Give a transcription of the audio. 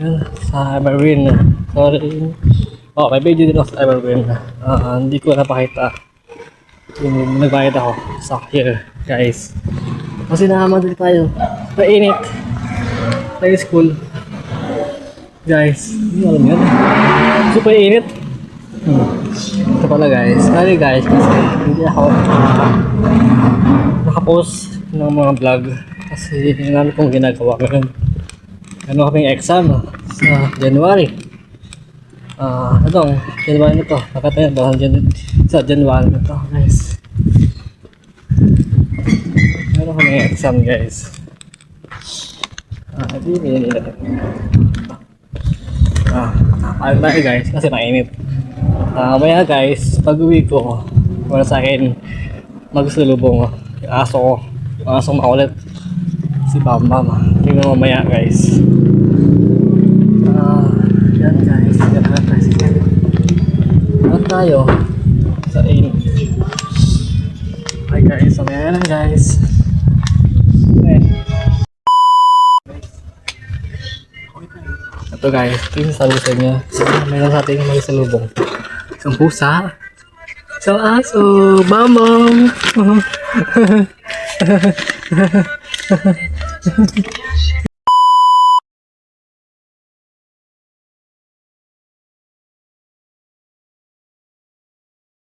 Yun, sa Evergreen. Sorry. Oh, may video din ako sa Evergreen. Hindi ko napakita. Yung nagbayad ako sa here, guys. Kasi nakamadali tayo. Painit. Tayo school. Guys, hindi alam yun. Super init. Ito pala guys. Sorry guys, kasi hindi ako nakapost ng mga vlog. Kasi ano kong ginagawa ngayon. Ano kaming exam sa January. Itong January nito. Nakatayo ba sa January nito guys. Meron kaming exam guys. Di nila. Ayun tayo guys kasi mainit. Maya guys, pag uwi ko, wala sa akin magsulubong yung aso ko. Yung aso makulit. Si Bambam. Tingnan mo maya guys. Yan guys. Yan na guys. Yan tayo sa init. Hi guys. So maya lang guys. Ito guys. Ito yung sabi sa inyo. Meron sa ating may salubong. Isang pusa. Isang aso. Bambam.